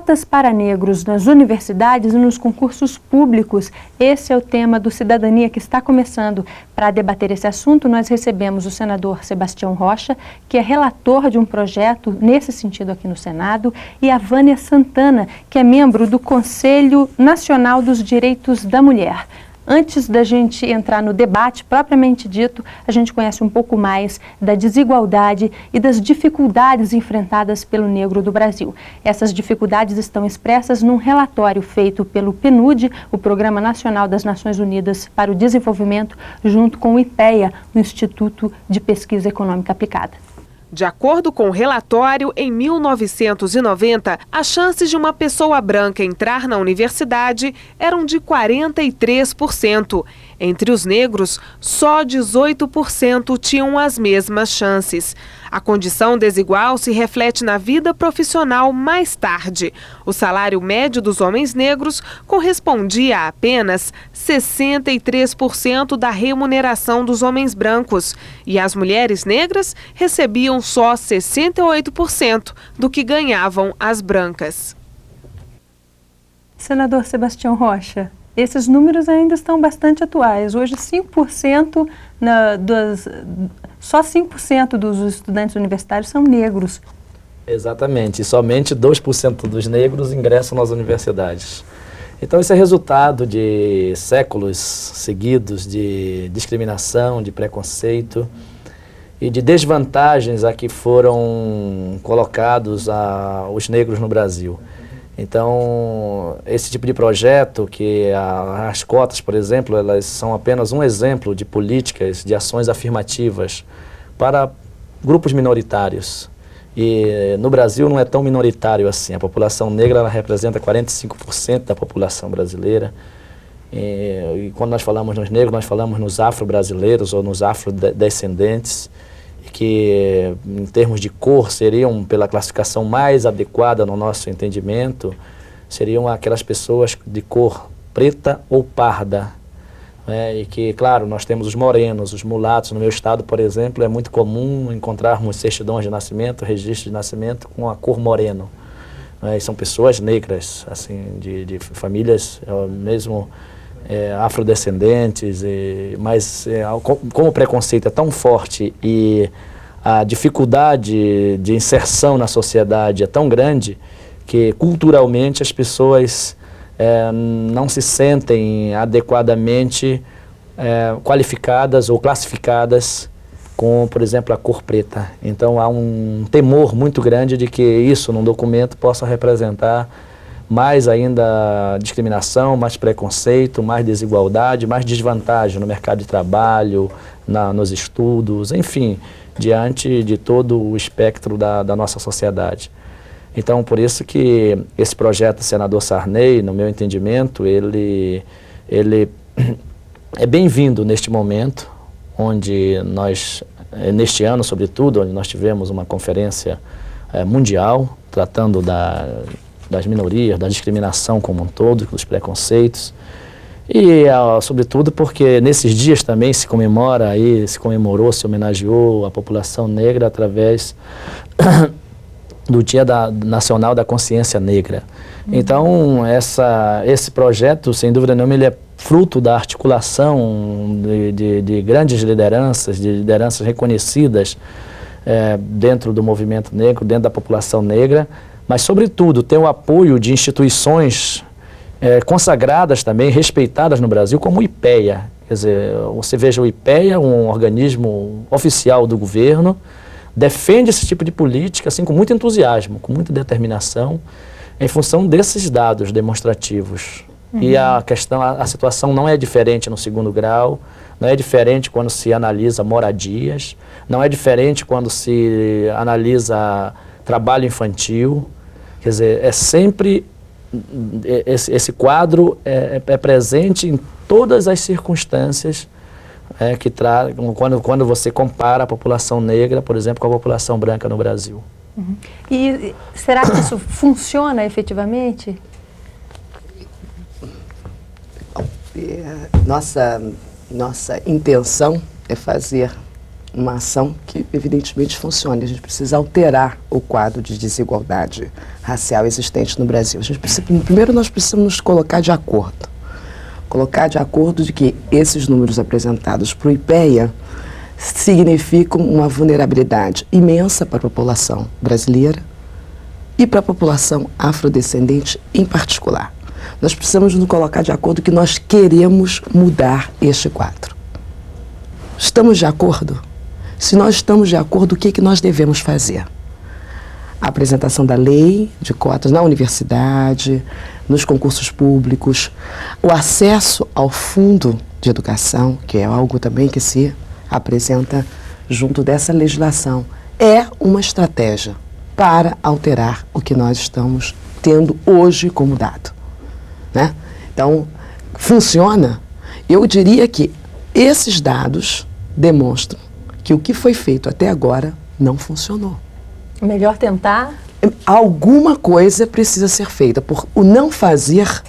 Cotas para negros nas universidades e nos concursos públicos. Esse é o tema do Cidadania que está começando. Para debater esse assunto, nós recebemos o senador Sebastião Rocha, que é relator de um projeto nesse sentido aqui no Senado, e a Vânia Santana, que é membro do Conselho Nacional dos Direitos da Mulher. Antes da gente entrar no debate propriamente dito, a gente conhece um pouco mais da desigualdade e das dificuldades enfrentadas pelo negro do Brasil. Essas dificuldades estão expressas num relatório feito pelo PNUD, o Programa Nacional das Nações Unidas para o Desenvolvimento, junto com o IPEA, o Instituto de Pesquisa Econômica Aplicada. De acordo com o relatório, em 1990, as chances de uma pessoa branca entrar na universidade eram de 43%. Entre os negros, só 18% tinham as mesmas chances. A condição desigual se reflete na vida profissional mais tarde. O salário médio dos homens negros correspondia a apenas 63% da remuneração dos homens brancos, e as mulheres negras recebiam só 68% do que ganhavam as brancas. Senador Sebastião Rocha, esses números ainda estão bastante atuais. Hoje, 5%, só 5% dos estudantes universitários são negros. Exatamente, e somente 2% dos negros ingressam nas universidades. Então, isso é resultado de séculos seguidos de discriminação, de preconceito e de desvantagens a que foram colocados os negros no Brasil. Então, esse tipo de projeto, que as cotas, por exemplo, elas são apenas um exemplo de políticas, de ações afirmativas para grupos minoritários. E no Brasil não é tão minoritário assim. A população negra ela representa 45% da população brasileira. E quando nós falamos nos negros, nós falamos nos afro-brasileiros ou nos afrodescendentes, que em termos de cor seriam, pela classificação mais adequada no nosso entendimento, seriam aquelas pessoas de cor preta ou parda. E que, claro, nós temos os morenos, os mulatos. No meu estado, por exemplo, é muito comum encontrarmos certidões de nascimento, registros de nascimento com a cor moreno. E são pessoas negras, assim, de famílias mesmo afrodescendentes, mas como o preconceito é tão forte e a dificuldade de inserção na sociedade é tão grande que culturalmente as pessoas não se sentem adequadamente qualificadas ou classificadas com, por exemplo, a cor preta. Então há um temor muito grande de que isso num documento possa representar mais ainda discriminação, mais preconceito, mais desigualdade, mais desvantagem no mercado de trabalho, nos estudos, enfim, diante de todo o espectro da nossa sociedade. Então, por isso que esse projeto do senador Sarney, no meu entendimento, ele é bem-vindo neste momento, onde nós, neste ano, sobretudo, onde nós tivemos uma conferência mundial, tratando das minorias, da discriminação como um todo, dos preconceitos. E, sobretudo, porque nesses dias também se comemorou, se homenageou a população negra através do Dia Nacional da Consciência Negra. Então, esse projeto, sem dúvida nenhuma, ele é fruto da articulação de grandes lideranças, de lideranças reconhecidas dentro do movimento negro, dentro da população negra, mas, sobretudo, tem o apoio de instituições consagradas também, respeitadas no Brasil, como o IPEA. Quer dizer, você veja o IPEA, um organismo oficial do governo, defende esse tipo de política assim, com muito entusiasmo, com muita determinação, em função desses dados demonstrativos. E a situação não é diferente no segundo grau, não é diferente quando se analisa moradias, não é diferente quando se analisa trabalho infantil. Quer dizer, é sempre, esse quadro é presente em todas as circunstâncias quando você compara a população negra, por exemplo, com a população branca no Brasil. E será que isso funciona efetivamente? Nossa intenção é fazer uma ação que evidentemente funcione. A gente precisa alterar o quadro de desigualdade racial existente no Brasil. Primeiro nós precisamos nos colocar de acordo. Colocar de acordo de que esses números apresentados para o IPEA significam uma vulnerabilidade imensa para a população brasileira e para a população afrodescendente em particular. Nós precisamos nos colocar de acordo que nós queremos mudar este quadro. Estamos de acordo? Se nós estamos de acordo, o que nós devemos fazer? A apresentação da lei de cotas na universidade, nos concursos públicos, o acesso ao fundo de educação, que é algo também que se apresenta junto dessa legislação, é uma estratégia para alterar o que nós estamos tendo hoje como dado, né? Então, funciona? Eu diria que esses dados demonstram que o que foi feito até agora não funcionou. Melhor tentar? Alguma coisa precisa ser feita, porque o não fazer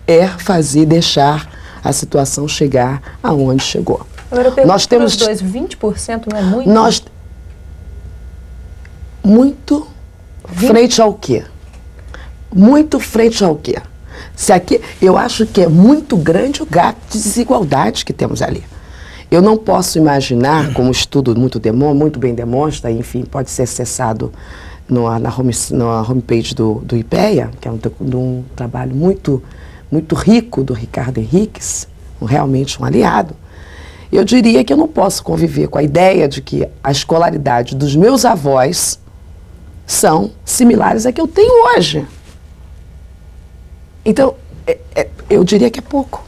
é fazer, deixar a situação chegar aonde chegou. Agora eu pergunto nós temos 20% não é muito? Muito 20? Frente ao quê? Muito frente ao quê? Se aqui, eu acho que é muito grande o gap de desigualdade que temos ali. Eu não posso imaginar, como o estudo muito bem demonstra, enfim, pode ser acessado na homepage do IPEA, que é um trabalho muito rico do Ricardo Henriques, realmente um aliado. Eu diria que eu não posso conviver com a ideia de que a escolaridade dos meus avós são similares à que eu tenho hoje. Então, eu diria que é pouco,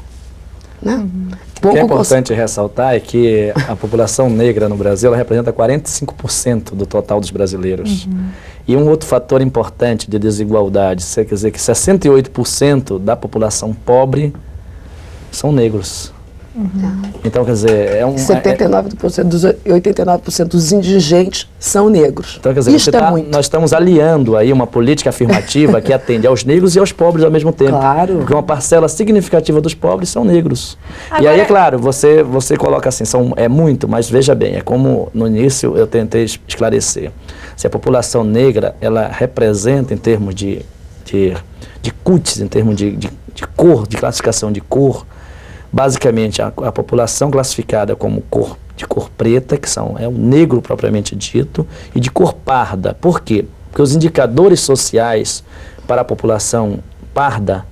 né? Uhum. O que é importante ressaltar é que a população negra no Brasil ela representa 45% do total dos brasileiros. Uhum. E um outro fator importante de desigualdade, quer dizer que 68% da população pobre são negros. Uhum. Então, quer dizer, 89% dos indigentes são negros. Então, quer dizer, nós estamos aliando aí uma política afirmativa que atende aos negros e aos pobres ao mesmo tempo. Claro. Porque uma parcela significativa dos pobres são negros. Agora, e aí, é claro, você coloca assim, é muito, mas veja bem, é como no início eu tentei esclarecer. Se a população negra, ela representa em termos de CUTs, em termos de cor, de classificação de cor, basicamente, a população classificada como de cor preta, que é o negro propriamente dito, e de cor parda. Por quê? Porque os indicadores sociais para a população parda,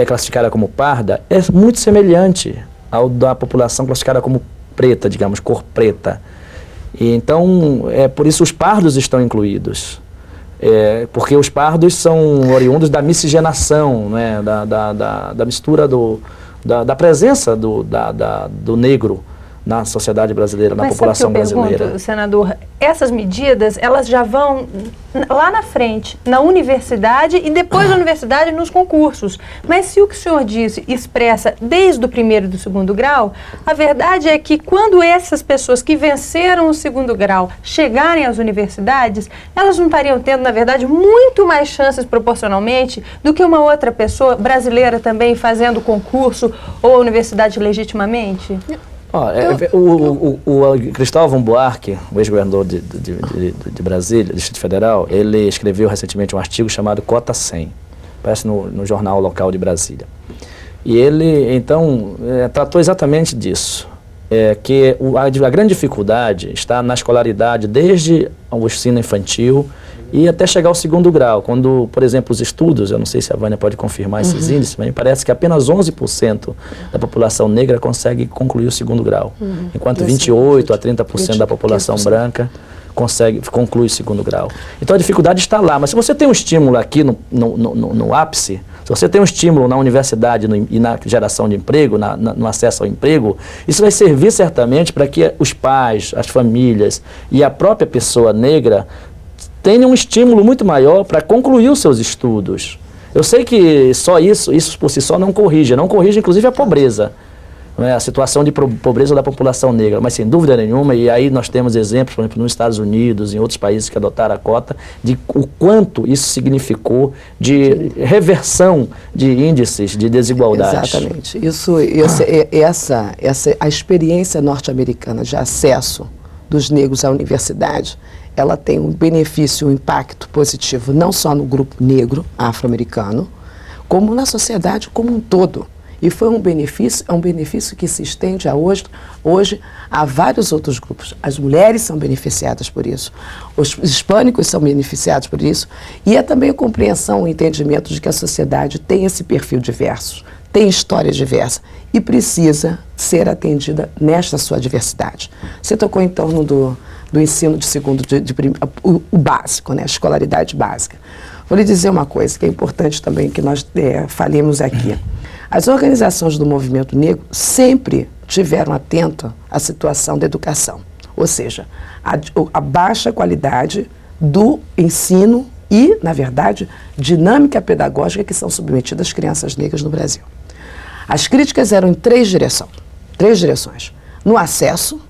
classificada como parda, é muito semelhante ao da população classificada como preta, digamos, cor preta. E então, por isso os pardos estão incluídos. Porque os pardos são oriundos da miscigenação, né, da mistura da presença do negro na sociedade brasileira, na população brasileira. Pergunto, senador, essas medidas, elas já vão lá na frente, na universidade e depois da universidade nos concursos. Mas se o que o senhor disse expressa desde o primeiro e do segundo grau, a verdade é que quando essas pessoas que venceram o segundo grau chegarem às universidades, elas não estariam tendo, na verdade, muito mais chances proporcionalmente do que uma outra pessoa brasileira também fazendo concurso ou a universidade legitimamente? O Cristóvão Buarque, o ex-governador de Brasília, Distrito Federal, ele escreveu recentemente um artigo chamado Cota 100, parece no jornal local de Brasília. E ele, então, tratou exatamente disso, que a grande dificuldade está na escolaridade desde o ensino infantil e até chegar ao segundo grau, quando, por exemplo, os estudos, eu não sei se a Vânia pode confirmar esses índices, mas me parece que apenas 11% da população negra consegue concluir o segundo grau, enquanto 28% a 30% da população branca conclui o segundo grau. Então a dificuldade está lá, mas se você tem um estímulo aqui no ápice, se você tem um estímulo na universidade e na geração de emprego, no acesso ao emprego, isso vai servir certamente para que os pais, as famílias e a própria pessoa negra tenham um estímulo muito maior para concluir os seus estudos. Eu sei que só isso por si só não corrige inclusive a pobreza, né, a situação de pobreza da população negra, mas sem dúvida nenhuma, e aí nós temos exemplos, por exemplo, nos Estados Unidos, em outros países que adotaram a cota, de o quanto isso significou de reversão de índices de desigualdade. Exatamente. A experiência norte-americana de acesso dos negros à universidade, ela tem um benefício, um impacto positivo, não só no grupo negro, afro-americano, como na sociedade como um todo. E foi um benefício que se estende hoje a vários outros grupos. As mulheres são beneficiadas por isso, os hispânicos são beneficiados por isso, e é também a compreensão, o entendimento de que a sociedade tem esse perfil diverso, tem história diversa e precisa ser atendida nesta sua diversidade. Você tocou em torno do ensino de segundo, o básico, né, a escolaridade básica. Vou lhe dizer uma coisa que é importante também que nós falemos aqui. As organizações do movimento negro sempre tiveram atento à situação da educação, ou seja, a baixa qualidade do ensino e, na verdade, dinâmica pedagógica que são submetidas as crianças negras no Brasil. As críticas eram em três direções. No acesso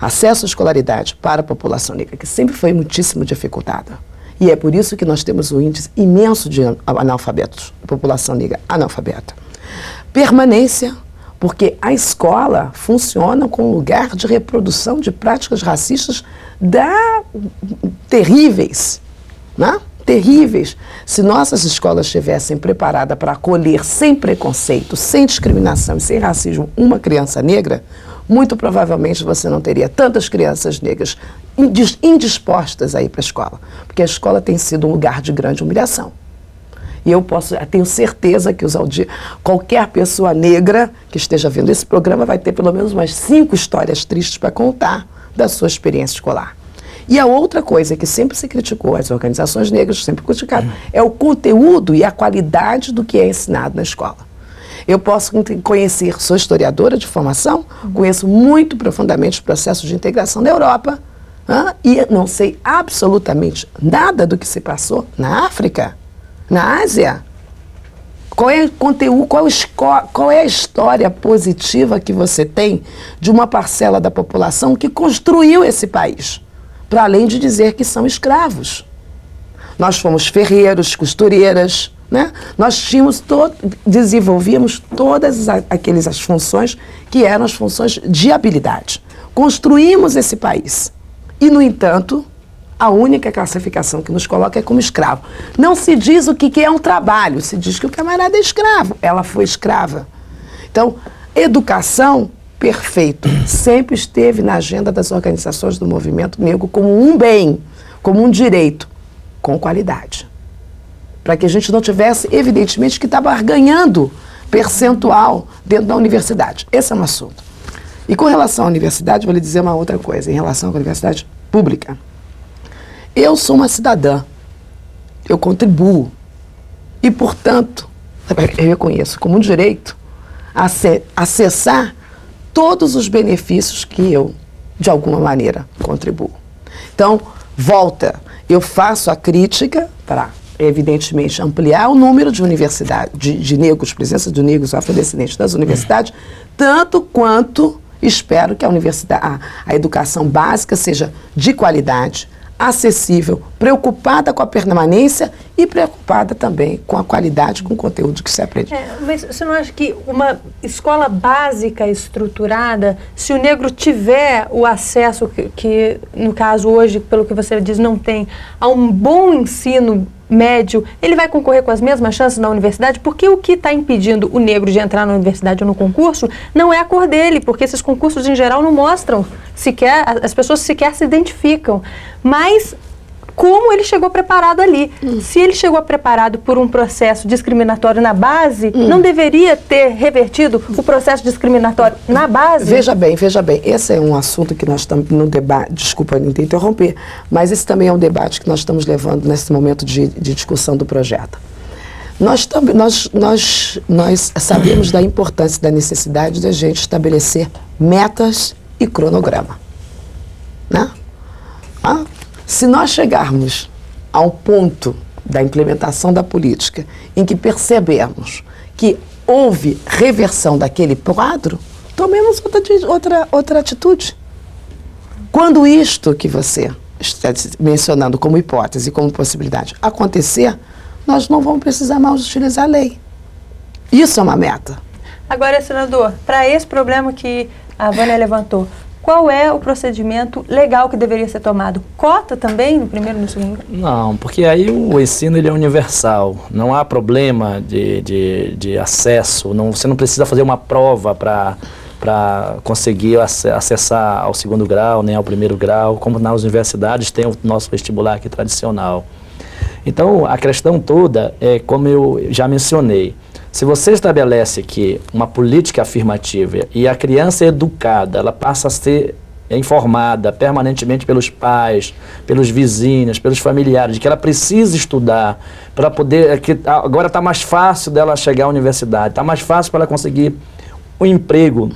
à escolaridade para a população negra, que sempre foi muitíssimo dificultada. E é por isso que nós temos um índice imenso de analfabetos, população negra analfabeta. Permanência, porque a escola funciona como lugar de reprodução de práticas racistas terríveis, né? Terríveis. Se nossas escolas estivessem preparadas para acolher sem preconceito, sem discriminação e sem racismo uma criança negra, muito provavelmente você não teria tantas crianças negras indispostas a ir para a escola, porque a escola tem sido um lugar de grande humilhação. E eu tenho certeza que qualquer pessoa negra que esteja vendo esse programa vai ter pelo menos umas 5 histórias tristes para contar da sua experiência escolar. E a outra coisa que sempre se criticou, as organizações negras sempre criticaram, é o conteúdo e a qualidade do que é ensinado na escola. Eu posso conhecer, sou historiadora de formação, conheço muito profundamente os processos de integração da Europa, e não sei absolutamente nada do que se passou na África, na Ásia. Qual é o conteúdo, qual é a história positiva que você tem de uma parcela da população que construiu esse país, para além de dizer que são escravos? Nós fomos ferreiros, costureiras, né? Nós desenvolvíamos todas as funções que eram as funções de habilidade. Construímos esse país. E, no entanto, a única classificação que nos coloca é como escravo. Não se diz o que é um trabalho, se diz que o camarada é escravo. Ela foi escrava. Então, educação, perfeito, sempre esteve na agenda das organizações do movimento negro como um bem, como um direito, com qualidade. Para que a gente não tivesse, evidentemente, que estava ganhando percentual dentro da universidade. Esse é um assunto. E com relação à universidade, vou lhe dizer uma outra coisa, em relação à universidade pública. Eu sou uma cidadã, eu contribuo e, portanto, eu reconheço como um direito acessar todos os benefícios que eu, de alguma maneira, contribuo. Então, eu faço a crítica para, evidentemente, ampliar o número de universidades, de negros, presença de negros afrodescendentes nas universidades, tanto quanto espero que a educação básica seja de qualidade, acessível, preocupada com a permanência e preocupada também com a qualidade, com o conteúdo que se aprende. Mas você não acha que uma escola básica estruturada, se o negro tiver o acesso que no caso hoje, pelo que você diz, não tem, a um bom ensino médio, ele vai concorrer com as mesmas chances na universidade? Porque o que está impedindo o negro de entrar na universidade ou no concurso não é a cor dele, porque esses concursos em geral não mostram sequer, as pessoas sequer se identificam, mas como ele chegou preparado ali. Se ele chegou preparado por um processo discriminatório na base, não deveria ter revertido o processo discriminatório na base? Veja bem, esse é um assunto que nós estamos no debate, desculpa me interromper, mas esse também é um debate que nós estamos levando nesse momento de discussão do projeto. Nós sabemos da importância, da necessidade de a gente estabelecer metas e cronograma, né? Se nós chegarmos a um ponto da implementação da política em que percebemos que houve reversão daquele quadro, tomemos outra atitude. Quando isto que você está mencionando como hipótese, como possibilidade, acontecer, nós não vamos precisar mais utilizar a lei. Isso é uma meta. Agora, senador, para esse problema que a Vânia levantou, qual é o procedimento legal que deveria ser tomado? Cota também no primeiro e no segundo grau? Não, porque aí o ensino ele é universal, não há problema de acesso, você não precisa fazer uma prova para conseguir acessar ao segundo grau, nem ao primeiro grau, como nas universidades tem o nosso vestibular aqui tradicional. Então, a questão toda é, como eu já mencionei, se você estabelece que uma política afirmativa e a criança é educada, ela passa a ser informada permanentemente pelos pais, pelos vizinhos, pelos familiares, de que ela precisa estudar para poder, que agora está mais fácil dela chegar à universidade, está mais fácil para ela conseguir um emprego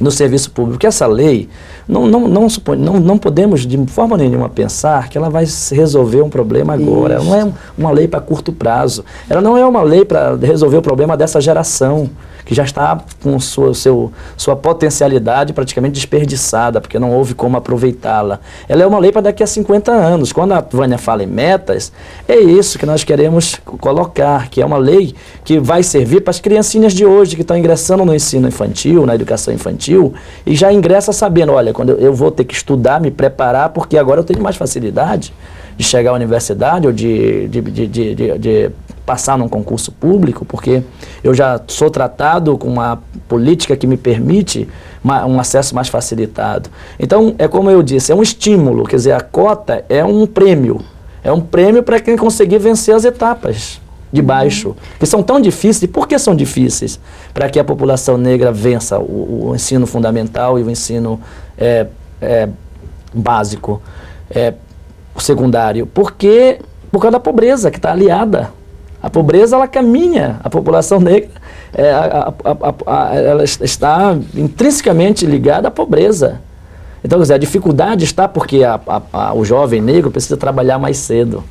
no serviço público, que essa lei, não podemos de forma nenhuma pensar que ela vai resolver um problema agora. Ela não é uma lei para curto prazo, ela não é uma lei para resolver o problema dessa geração, que já está com sua potencialidade praticamente desperdiçada, porque não houve como aproveitá-la. Ela é uma lei para daqui a 50 anos. Quando a Vânia fala em metas, é isso que nós queremos colocar, que é uma lei que vai servir para as criancinhas de hoje, que estão ingressando no ensino infantil, na educação infantil, e já ingressa sabendo, olha, quando eu vou ter que estudar, me preparar, porque agora eu tenho mais facilidade de chegar à universidade ou de passar num concurso público, porque eu já sou tratado com uma política que me permite um acesso mais facilitado. Então, é como eu disse, é um estímulo, quer dizer, a cota é um prêmio para quem conseguir vencer as etapas de baixo, que são tão difíceis. E por que são difíceis? Para que a população negra vença o ensino fundamental e o ensino básico, o secundário, por causa da pobreza que está aliada. A pobreza, ela caminha, a população negra, ela está intrinsecamente ligada à pobreza. Então, quer dizer, a dificuldade está porque o jovem negro precisa trabalhar mais cedo.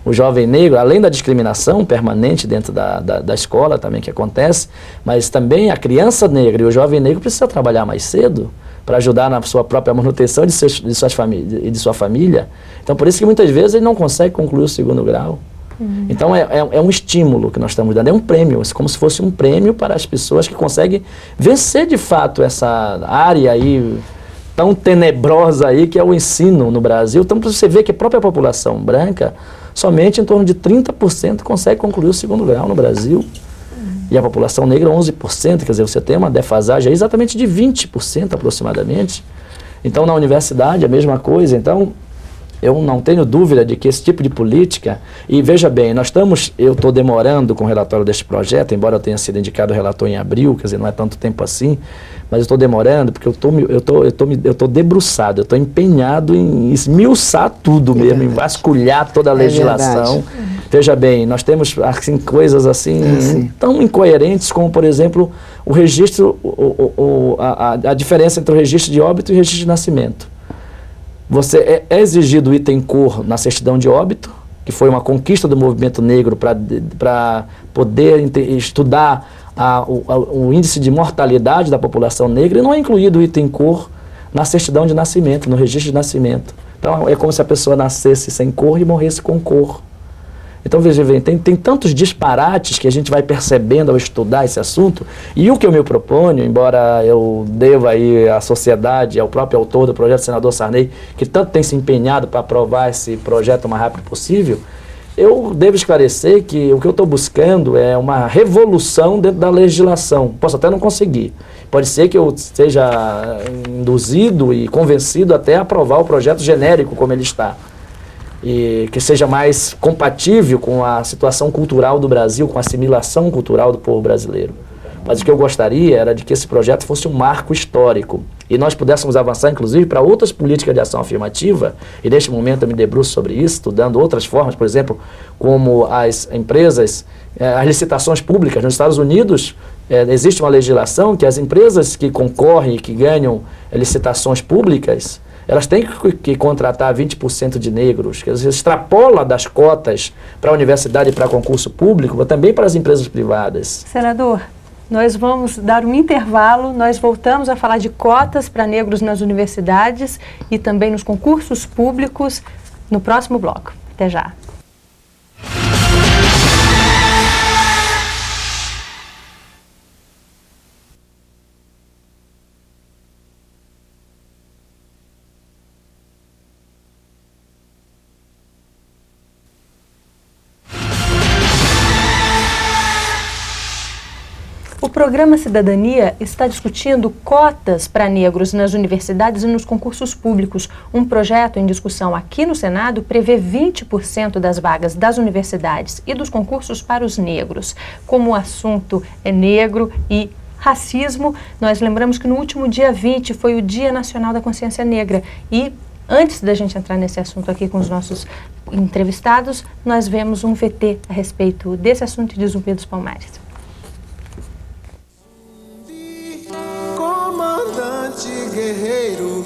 O jovem negro, além da discriminação permanente dentro da escola também que acontece, mas também a criança negra e o jovem negro precisa trabalhar mais cedo para ajudar na sua própria manutenção de sua família. Então, por isso que muitas vezes ele não consegue concluir o segundo grau. Então, é um estímulo que nós estamos dando, é um prêmio, como se fosse um prêmio para as pessoas que conseguem vencer de fato essa área aí tão tenebrosa aí que é o ensino no Brasil. Então, você vê que a própria população branca, somente em torno de 30% consegue concluir o segundo grau no Brasil. E a população negra 11%, quer dizer, você tem uma defasagem aí exatamente de 20% aproximadamente. Então, na universidade, a mesma coisa. Então, eu não tenho dúvida de que esse tipo de política, e veja bem, eu estou demorando com o relatório deste projeto, embora eu tenha sido indicado o relator em abril, quer dizer, não é tanto tempo assim, mas eu estou demorando porque eu estou debruçado, eu estou empenhado em esmiuçar tudo mesmo, em vasculhar toda a legislação. Veja bem, nós temos assim, coisas assim tão incoerentes como, por exemplo, o registro, a diferença entre o registro de óbito e o registro de nascimento. É exigido o item cor na certidão de óbito, que foi uma conquista do movimento negro para poder estudar o índice de mortalidade da população negra, e não é incluído o item cor na certidão de nascimento, no registro de nascimento. Então, é como se a pessoa nascesse sem cor e morresse com cor. Então, veja bem, tem tantos disparates que a gente vai percebendo ao estudar esse assunto, e o que eu me proponho, embora eu deva aí à sociedade, ao próprio autor do projeto, o senador Sarney, que tanto tem se empenhado para aprovar esse projeto o mais rápido possível, eu devo esclarecer que o que eu estou buscando é uma revolução dentro da legislação. Posso até não conseguir. Pode ser que eu seja induzido e convencido até a aprovar o projeto genérico como ele está, e que seja mais compatível com a situação cultural do Brasil, com a assimilação cultural do povo brasileiro. Mas o que eu gostaria era de que esse projeto fosse um marco histórico e nós pudéssemos avançar, inclusive, para outras políticas de ação afirmativa, e neste momento eu me debruço sobre isso, estudando outras formas, por exemplo, como as empresas, as licitações públicas. Nos Estados Unidos, existe uma legislação que as empresas que concorrem e que ganham licitações públicas, elas têm que contratar 20% de negros, que extrapola das cotas para a universidade e para concurso público, mas também para as empresas privadas. Senador, nós vamos dar um intervalo, nós voltamos a falar de cotas para negros nas universidades e também nos concursos públicos no próximo bloco. Até já. O programa Cidadania está discutindo cotas para negros nas universidades e nos concursos públicos. Um projeto em discussão aqui no Senado prevê 20% das vagas das universidades e dos concursos para os negros. Como o assunto é negro e racismo, nós lembramos que no último dia 20 foi o Dia Nacional da Consciência Negra e antes da gente entrar nesse assunto aqui com os nossos entrevistados, nós vemos um VT a respeito desse assunto de Zumbi dos Palmares. Comandante guerreiro.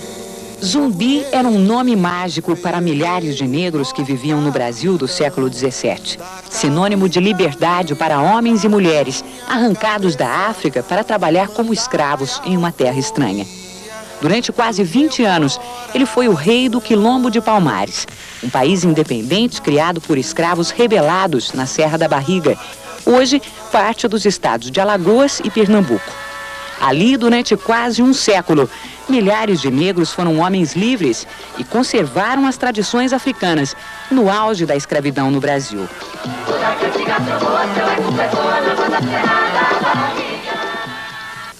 Zumbi era um nome mágico para milhares de negros que viviam no Brasil do século XVII. Sinônimo de liberdade para homens e mulheres arrancados da África para trabalhar como escravos em uma terra estranha. Durante quase 20 anos, ele foi o rei do Quilombo de Palmares, um país independente criado por escravos rebelados na Serra da Barriga, hoje parte dos estados de Alagoas e Pernambuco. Ali, durante quase um século, milhares de negros foram homens livres e conservaram as tradições africanas no auge da escravidão no Brasil.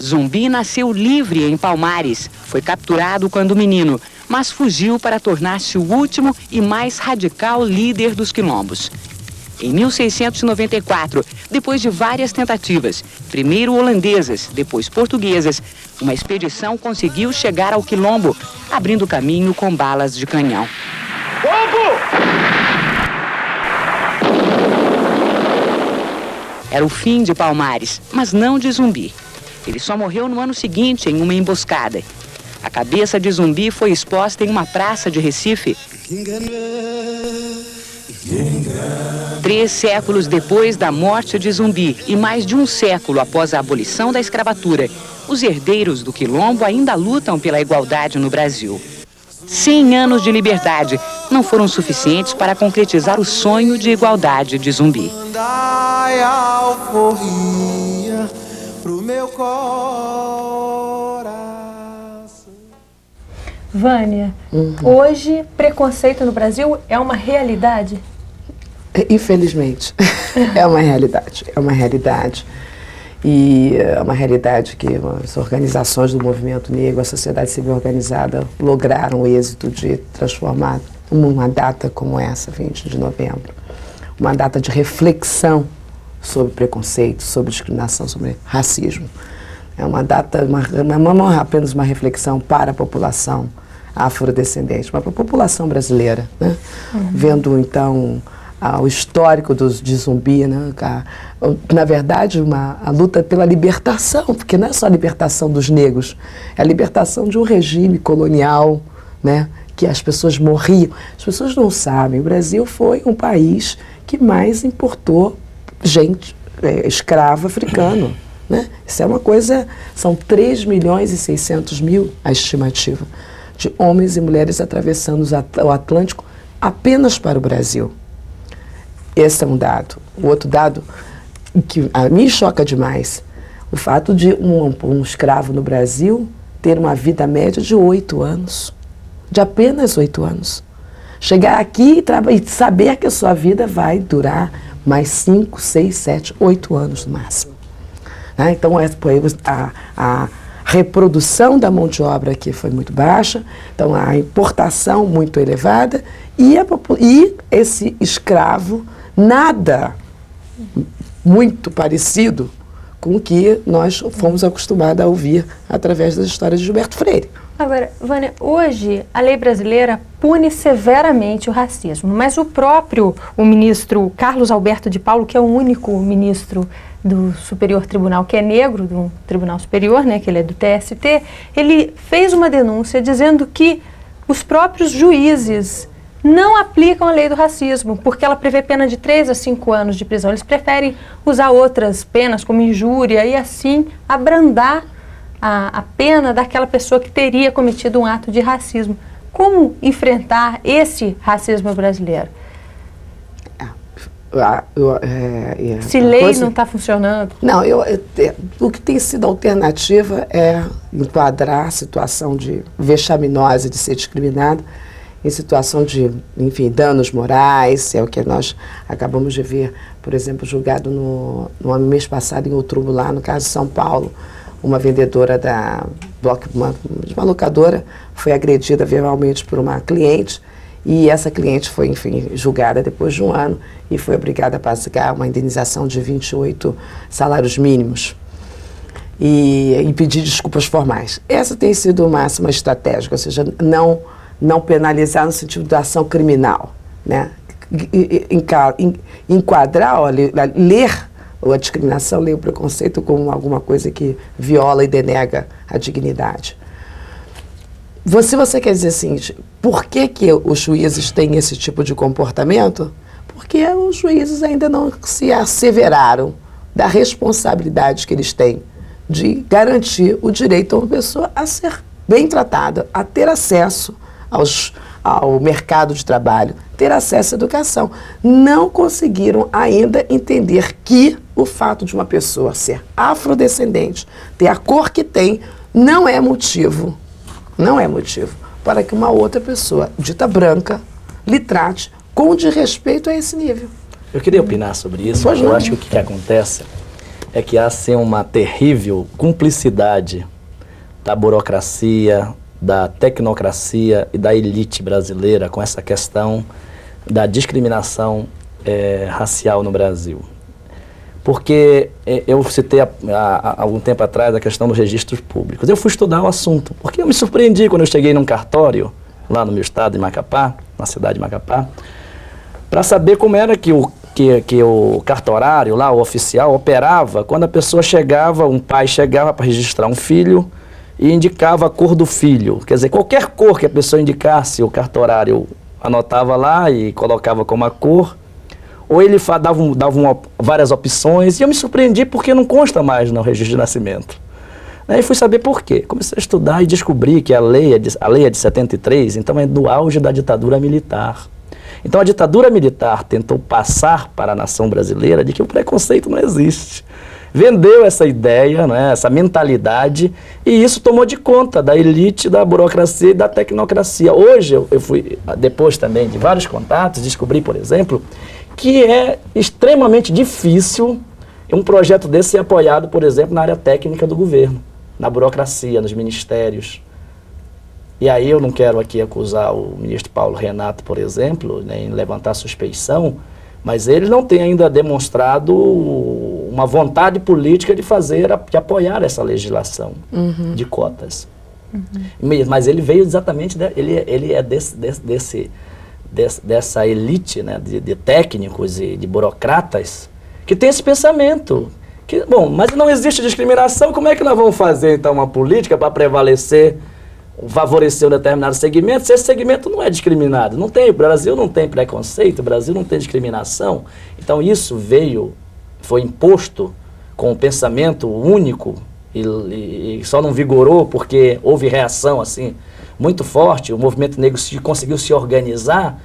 Zumbi nasceu livre em Palmares, foi capturado quando menino, mas fugiu para tornar-se o último e mais radical líder dos quilombos. Em 1694, depois de várias tentativas, primeiro holandesas, depois portuguesas, uma expedição conseguiu chegar ao quilombo, abrindo caminho com balas de canhão. Era o fim de Palmares, mas não de Zumbi. Ele só morreu no ano seguinte em uma emboscada. A cabeça de Zumbi foi exposta em uma praça de Recife. 3 séculos depois da morte de Zumbi e mais de um século após a abolição da escravatura, os herdeiros do Quilombo ainda lutam pela igualdade no Brasil. 100 anos de liberdade não foram suficientes para concretizar o sonho de igualdade de Zumbi. Pro meu coração. Vânia, hoje preconceito no Brasil é uma realidade? Infelizmente, é uma realidade. É uma realidade. E é uma realidade que as organizações do movimento negro, a sociedade civil organizada, lograram o êxito de transformar uma data como essa, 20 de novembro, uma data de reflexão sobre preconceito, sobre discriminação, sobre racismo. É uma data, não apenas uma reflexão para a população afrodescendente, mas para a população brasileira, né? Vendo, então, o histórico de Zumbi, né? Na verdade, a luta pela libertação, porque não é só a libertação dos negros, é a libertação de um regime colonial, né? Que as pessoas morriam. As pessoas não sabem, o Brasil foi um país que mais importou gente, escravo africano, né? Isso é uma coisa, são 3.600.000 a estimativa de homens e mulheres atravessando o Atlântico apenas para o Brasil. Esse é um dado. O outro dado que a mim choca demais, o fato de um escravo no Brasil ter uma vida média de 8 anos, de apenas 8 anos. Chegar aqui e saber que a sua vida vai durar mais 5, 6, 7, 8 anos no máximo. Então, a reprodução da mão de obra aqui foi muito baixa, então a importação muito elevada e esse escravo nada muito parecido com o que nós fomos acostumados a ouvir através das histórias de Gilberto Freire. Agora, Vânia, hoje a lei brasileira pune severamente o racismo, mas o ministro Carlos Alberto de Paulo, que é o único ministro do Superior Tribunal que é negro, do Tribunal Superior, né, que ele é do TST, ele fez uma denúncia dizendo que os próprios juízes não aplicam a lei do racismo, porque ela prevê pena de 3 a 5 anos de prisão. Eles preferem usar outras penas, como injúria, e assim abrandar a pena daquela pessoa que teria cometido um ato de racismo. Como enfrentar esse racismo brasileiro? Se lei não está funcionando? Não, o que tem sido alternativa é enquadrar a situação de vexaminosa de ser discriminado em situação de, enfim, danos morais, é o que nós acabamos de ver, por exemplo, julgado no mês passado, em outubro, lá no caso de São Paulo, uma vendedora de uma locadora foi agredida verbalmente por uma cliente, e essa cliente foi, enfim, julgada depois de um ano e foi obrigada a pagar uma indenização de 28 salários mínimos e pedir desculpas formais. Essa tem sido uma estratégica, ou seja, não penalizar no sentido da ação criminal, né? Enquadrar, ler a discriminação, ler o preconceito como alguma coisa que viola e denega a dignidade. Se você quer dizer assim, por que os juízes têm esse tipo de comportamento? Porque os juízes ainda não se asseveraram da responsabilidade que eles têm de garantir o direito a uma pessoa a ser bem tratada, a ter acesso ao mercado de trabalho, ter acesso à educação. Não conseguiram ainda entender que o fato de uma pessoa ser afrodescendente, ter a cor que tem, não é motivo para que uma outra pessoa, dita branca, lhe trate com desrespeito a esse nível. Eu queria opinar sobre isso, porque eu acho que o que acontece é que há assim, uma terrível cumplicidade da burocracia, da tecnocracia e da elite brasileira com essa questão da discriminação racial no Brasil. Porque eu citei há algum tempo atrás a questão dos registros públicos. Eu fui estudar o assunto, porque eu me surpreendi quando eu cheguei num cartório, lá no meu estado, em Macapá, na cidade de Macapá, para saber como era que o cartorário, lá, o oficial, operava quando a pessoa chegava, um pai chegava para registrar um filho e indicava a cor do filho. Quer dizer, qualquer cor que a pessoa indicasse, o cartorário anotava lá e colocava como a cor, ou ele dava várias opções, e eu me surpreendi porque não consta mais no registro de nascimento. Aí fui saber por quê. Comecei a estudar e descobri que a lei é de 73, então é do auge da ditadura militar. Então a ditadura militar tentou passar para a nação brasileira de que o preconceito não existe. Vendeu essa ideia, né, essa mentalidade, e isso tomou de conta da elite, da burocracia e da tecnocracia. Hoje, eu fui, depois também de vários contatos, descobri, por exemplo, que é extremamente difícil um projeto desse ser apoiado, por exemplo, na área técnica do governo, na burocracia, nos ministérios. E aí eu não quero aqui acusar o ministro Paulo Renato, por exemplo, nem levantar suspeição, mas ele não tem ainda demonstrado uma vontade política de apoiar essa legislação de cotas. Mas ele veio exatamente, ele é dessa elite, né, de técnicos e de burocratas que tem esse pensamento. Mas não existe discriminação, como é que nós vamos fazer então uma política para favorecer um determinado segmento, se esse segmento não é discriminado? Não tem, o Brasil não tem preconceito, o Brasil não tem discriminação. Então isso foi imposto com um pensamento único e só não vigorou porque houve reação assim muito forte, o movimento negro conseguiu se organizar